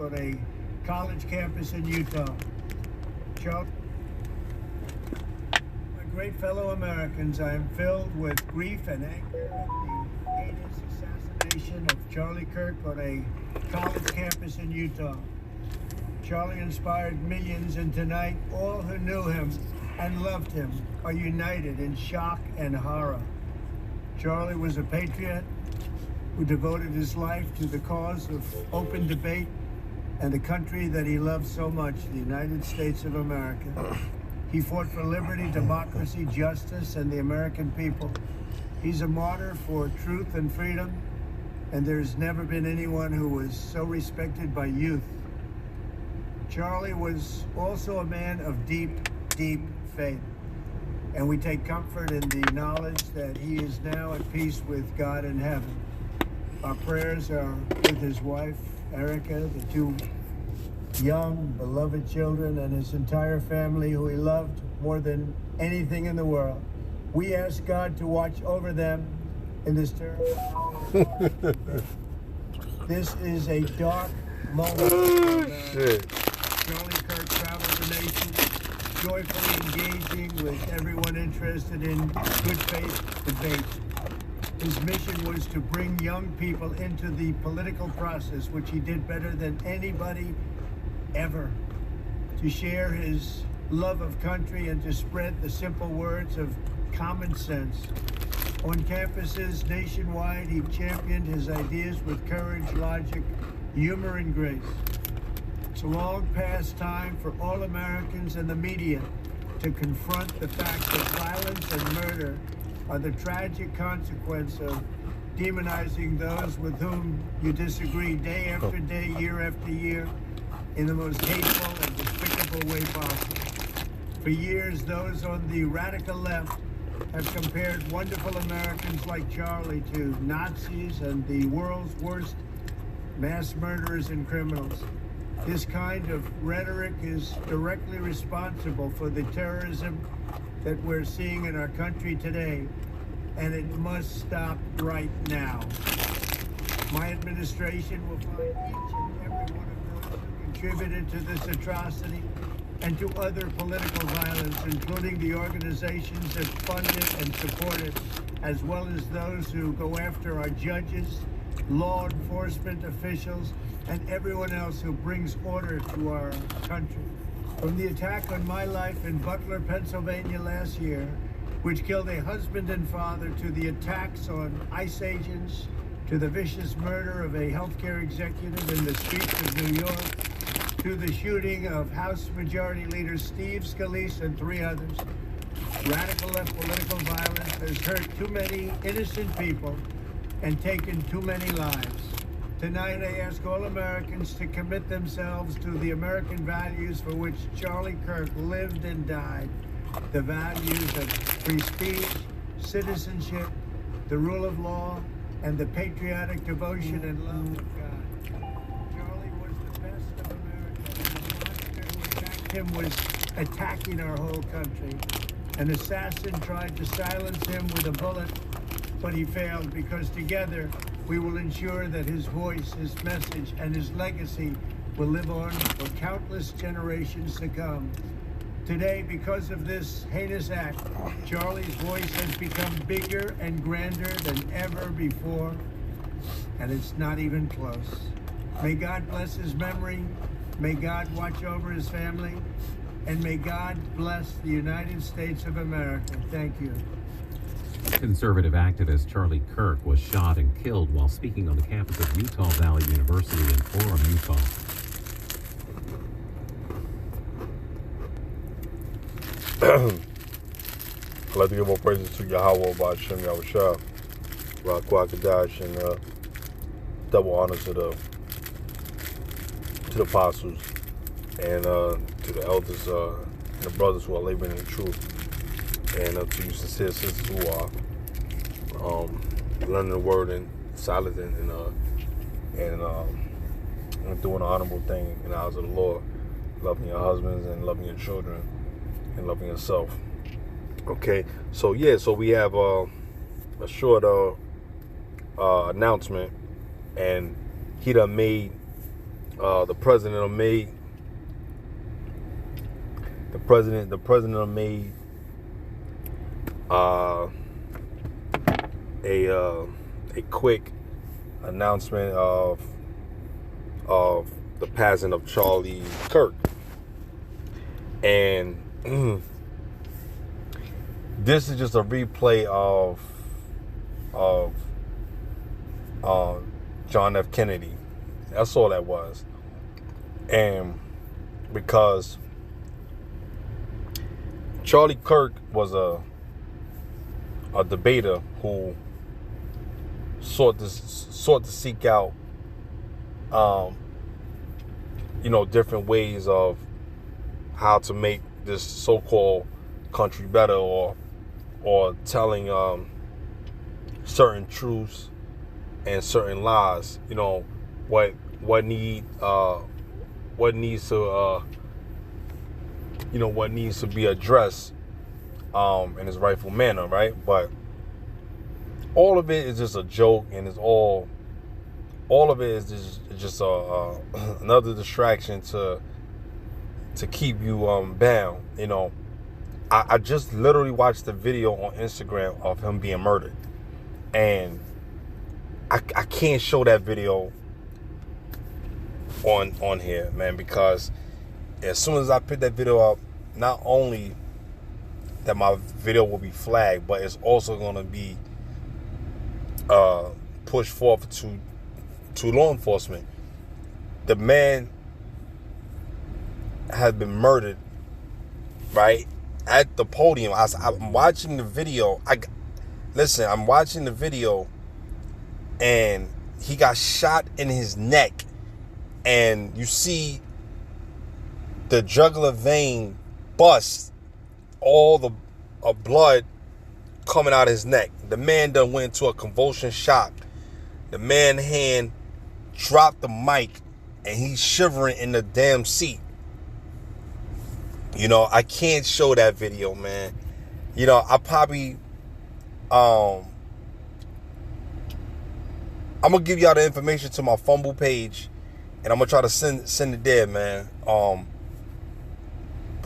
on a college campus in Utah. Charlie, my great fellow Americans, I am filled with grief and anger at the heinous assassination of Charlie Kirk on a college campus in Utah. Charlie inspired millions, and tonight all who knew him and loved him are united in shock and horror. Charlie was a patriot who devoted his life to the cause of open debate and the country that he loved so much, the United States of America. He fought for liberty, democracy, justice, and the American people. He's a martyr for truth and freedom, and there's never been anyone who was so respected by youth. Charlie was also a man of deep, deep faith, and we take comfort in the knowledge that he is now at peace with God in heaven. Our prayers are with his wife, Erica, the two young, beloved children, and his entire family, who he loved more than anything in the world. We ask God to watch over them in this terrible hour. This is a dark moment. Shit. Charlie Kirk traveled the nation, joyfully engaging with everyone interested in good faith debate. His mission was to bring young people into the political process, which he did better than anybody ever, to share his love of country and to spread the simple words of common sense. On campuses nationwide, he championed his ideas with courage, logic, humor, and grace. It's a long past time for all Americans and the media to confront the fact that violence and murder are the tragic consequence of demonizing those with whom you disagree day after day, year after year, in the most hateful and despicable way possible. For years, those on the radical left have compared wonderful Americans like Charlie to Nazis and the world's worst mass murderers and criminals. This kind of rhetoric is directly responsible for the terrorism that we're seeing in our country today, and it must stop right now. My administration will find each and every one of those who contributed to this atrocity and to other political violence, including the organizations that fund it and support it, as well as those who go after our judges, law enforcement officials, and everyone else who brings order to our country. From the attack on my life in Butler, Pennsylvania last year, which killed a husband and father, to the attacks on ICE agents, to the vicious murder of a healthcare executive in the streets of New York, to the shooting of House Majority Leader Steve Scalise and 3 others, radical left political violence has hurt too many innocent people and taken too many lives. Tonight, I ask all Americans to commit themselves to the American values for which Charlie Kirk lived and died, the values of free speech, citizenship, the rule of law, and the patriotic devotion and love of God. Charlie was the best of America, and the monster who attacked him was attacking our whole country. An assassin tried to silence him with a bullet, but he failed, because together we will ensure that his voice, his message, and his legacy will live on for countless generations to come. Today, because of this heinous act, Charlie's voice has become bigger and grander than ever before, and it's not even close. May God bless his memory, may God watch over his family, and may God bless the United States of America. Thank you. Conservative activist Charlie Kirk was shot and killed while speaking on the campus of Utah Valley University in Orem, Utah. I'd like to give more praises to Yahweh, Ba'ashem Yahushua, Rakwakadash, and double honors to the apostles and to the elders and the brothers who are laboring in the truth, and to you sincere sisters who are learning the word and silent and doing an honorable thing in the eyes of the Lord, loving your husbands and loving your children and loving yourself. Okay, so we have a short announcement, and he done made the president made a quick announcement of the passing of Charlie Kirk, and this is just a replay of John F. Kennedy. That's all that was. And because Charlie Kirk was a debater who sought to seek out different ways of how to make this so-called country better, or telling certain truths and certain lies. What needs to be addressed in its rightful manner, right? But all of it is just a joke, and all of it is just another distraction to keep you bound. I just literally watched the video on Instagram of him being murdered, and I can't show that video on here, man, because as soon as I put that video up, not only that my video will be flagged, but it's also going to be pushed forth to law enforcement. The man has been murdered, right, at the podium. I'm watching the video. I'm watching the video, and he got shot in his neck, and you see the jugular vein bust, all the blood coming out of his neck. The man done went into a convulsion shock. The man hand dropped the mic, and he's shivering in the damn seat. I can't show that video, man. I probably I'm gonna give y'all the information to my Fumble page, and I'm gonna try to send it there, man. But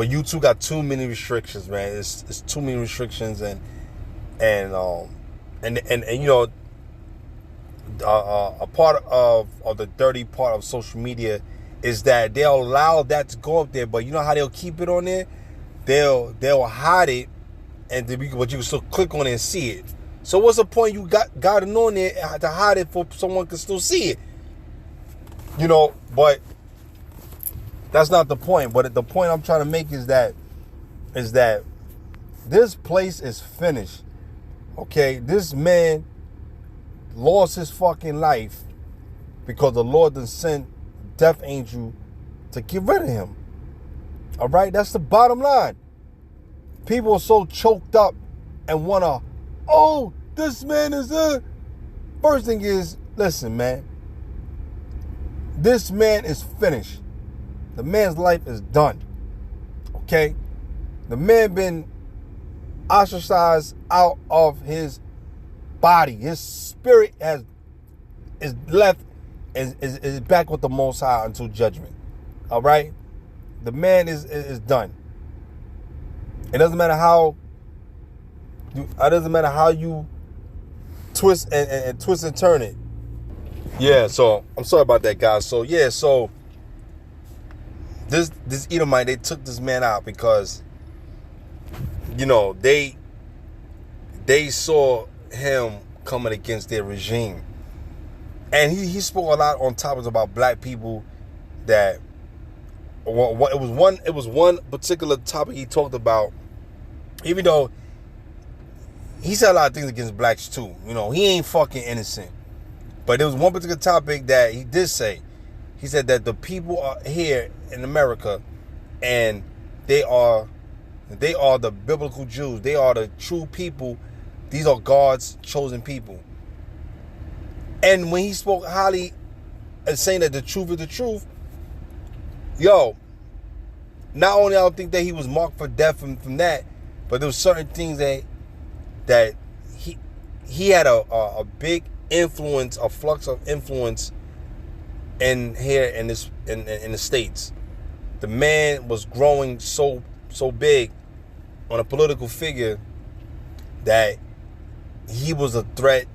YouTube got too many restrictions, man. It's too many restrictions, and a part of the dirty part of social media is that they'll allow that to go up there, but you know how they'll keep it on there? They'll hide it, but you can still click on it and see it. So what's the point you got it on there to hide it for someone can still see it? But that's not the point. But the point I'm trying to make is that this place is finished. Okay, this man lost his fucking life because the Lord done sent death angel to get rid of him. All right, that's the bottom line. People are so choked up and wanna, this man is a. First thing is, listen, man. This man is finished. The man's life is done. Okay, the man been ostracized out of his body. His spirit is left. Is back with the Most High until judgment. All right, the man is done. It doesn't matter how you twist and turn it. Yeah, so I'm sorry about that, guys. So yeah, so this Edomite, they took this man out because they saw him coming against their regime. And he spoke a lot on topics about black people. That it was one particular topic he talked about. Even though he said a lot of things against blacks too, he ain't fucking innocent. But there was one particular topic that he did say. He said that the people are here in America, and they are the biblical Jews. They are the true people. These are God's chosen people. And when he spoke highly and saying that the truth is the truth, not only I don't think that he was marked for death from that, but there was certain things that he had a big influence, a flux of influence in here in this in the States. The man was growing so big on a political figure that he was a threat.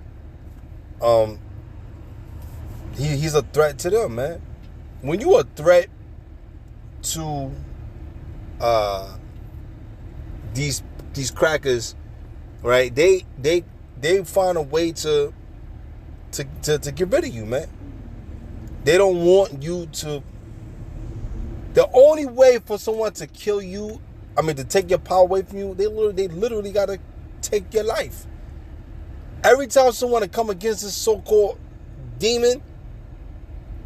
He's a threat to them, man. When you a threat to these crackers, right? They find a way to get rid of you, man. They don't want you to. The only way for someone to kill you, I mean, to take your power away from you, they literally gotta take your life. Every time someone to come against this so-called demon,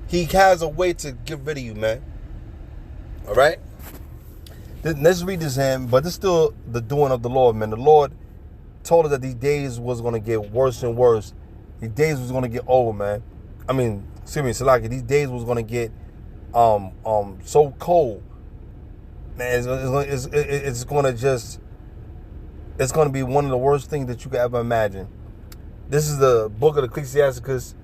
he has a way to get rid of you, man. All right? Let's read this, but it's still the doing of the Lord, man. The Lord told us that these days was going to get worse and worse. These days was going to get old, man. I mean, seriously, Salaki, these days was going to get so cold. Man, it's going to be one of the worst things that you could ever imagine. This is the book of Ecclesiasticus,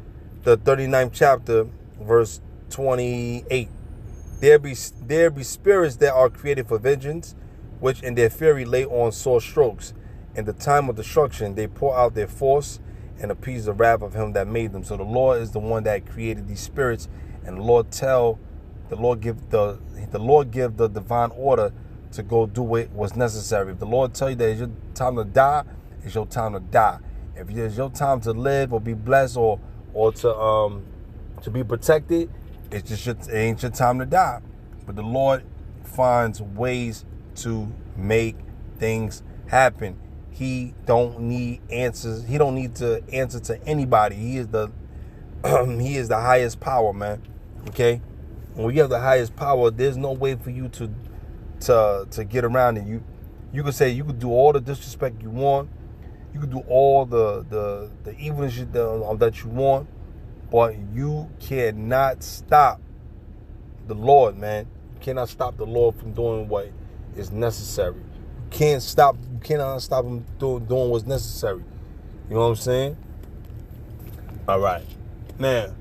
the 39th chapter, verse 28. There be spirits that are created for vengeance, which in their fury lay on sore strokes. In the time of destruction, they pour out their force and appease the wrath of him that made them. So the Lord is the one that created these spirits, and the Lord give the divine order to go do what was necessary. If the Lord tell you that it's your time to die, it's your time to die. If it's your time to live or be blessed or to be protected, it ain't your time to die. But the Lord finds ways to make things happen. He don't need answers. He don't need to answer to anybody. He is the highest power, man. Okay? When you have the highest power, there's no way for you to get around it. You could say you could do all the disrespect you want. You could do all the evil shit that you want, but you cannot stop the Lord, man. You cannot stop the Lord from doing what is necessary. You cannot stop him doing what's necessary. You know what I'm saying? All right. Now,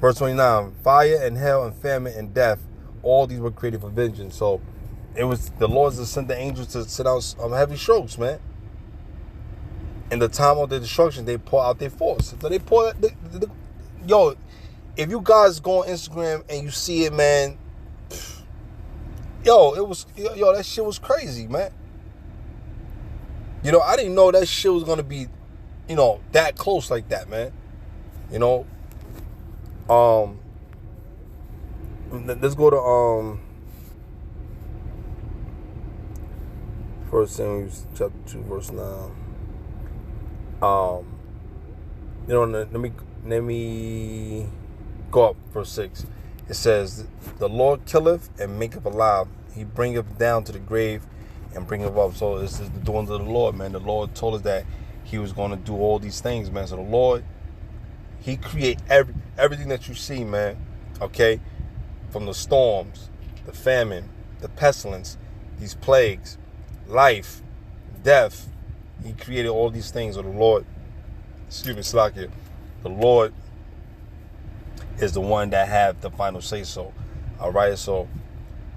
verse 29, fire and hell and famine and death, all these were created for vengeance. So it was the Lord that sent the angels to send out heavy strokes, man. In the time of the destruction, they pour out their force. So they pour yo, if you guys go on Instagram and you see it, man, that shit was crazy, man. You know, I didn't know that shit was gonna be, that close like that, man. Let's go to 1 Samuel chapter 2, verse 9. Let me go up, verse 6. It says, the Lord killeth and maketh alive. He bringeth down to the grave and bringeth up. So this is the doings of the Lord, man. The Lord told us that he was going to do all these things, man. So the Lord, he create everything that you see, man. Okay? From the storms, the famine, the pestilence, these plagues, life, death. He created all these things. So the Lord, Slakia, the Lord is the one that have the final say so. All right, so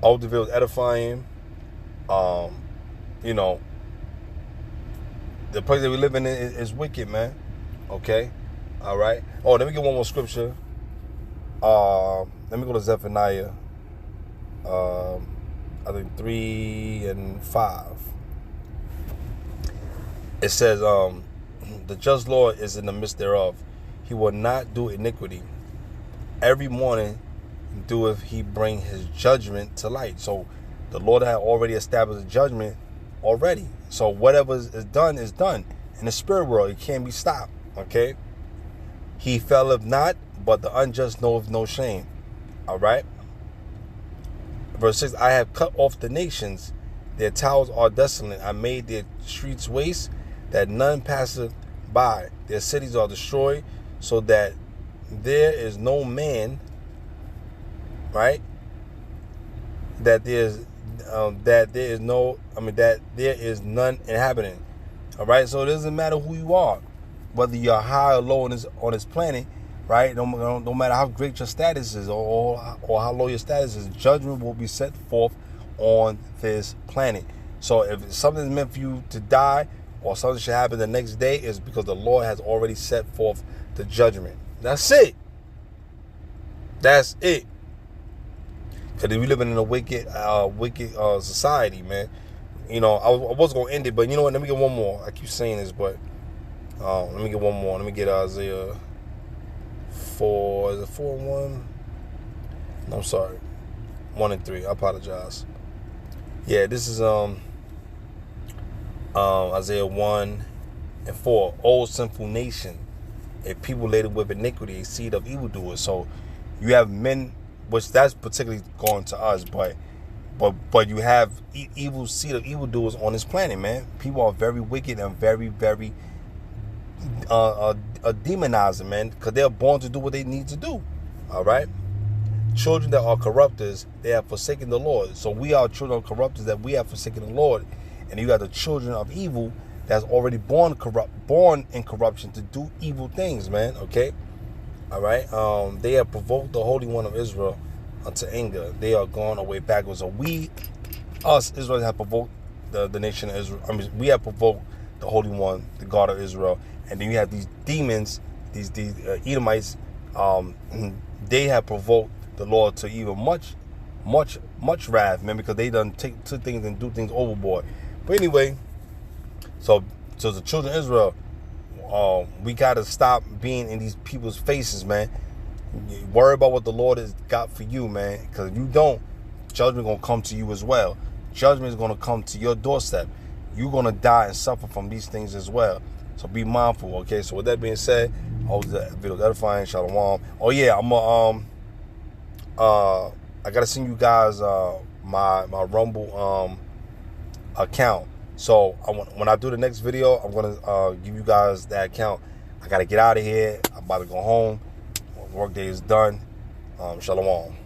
all the is edifying. The place that we live in is wicked, man. Okay, all right. Oh, let me get one more scripture. Let me go to Zephaniah. I think 3 and 5. It says, the just Lord is in the midst thereof. He will not do iniquity. Every morning doeth he bring his judgment to light. So the Lord had already established a judgment already. So whatever is done is done. In the spirit world, it can't be stopped. Okay? He faileth not, but the unjust knoweth no shame. All right? Verse 6, I have cut off the nations. Their towers are desolate. I made their streets waste, that none passeth by. Their cities are destroyed, so that there is no man, right? That there is none inhabiting. All right, so it doesn't matter who you are. whether you're high or low on this planet, right? No matter how great your status is or how low your status is, judgment will be set forth on this planet. So if something's meant for you to die or something should happen the next day, is because the Lord has already set forth the judgment. That's it. That's it. Because we living in a wicked society, man. You know, I was going to end it, but you know what? Let me get one more. I keep saying this, but let me get one more. Let me get Isaiah 4. Is it 4 and 1? No, I'm sorry. 1 and 3. I apologize. Yeah, this is Isaiah 1 and 4. O sinful nation, a people laden with iniquity, a seed of evildoers. So you have men, which that's particularly going to us, but you have evil seed of evildoers on this planet, man. People are very wicked and very, very demonizing, man, because they're born to do what they need to do. All right. Children that are corrupters, they have forsaken the Lord. So we are children of corrupters that we have forsaken the Lord, and you got the children of evil that's already born in corruption to do evil things, man. Okay. All right. They have provoked the Holy One of Israel unto anger. They are gone away backwards. So us Israel, have provoked the nation of Israel. I mean, we have provoked the Holy One, the God of Israel. And then you have these demons, these Edomites. They have provoked the Lord to even much wrath, man, because they done take things and do things overboard. But anyway, so the children of Israel, we got to stop being in these people's faces, man. Worry about what the Lord has got for you, man, because if you don't, judgment going to come to you as well. Judgment is going to come to your doorstep. You're going to die and suffer from these things as well. So be mindful, okay? So with that being said, I hope that video edifying. Shalom. Oh yeah, I gotta send you guys my Rumble account. So when I do the next video, I'm gonna give you guys that account. I gotta get out of here. I'm about to go home. Work day is done. Shalom.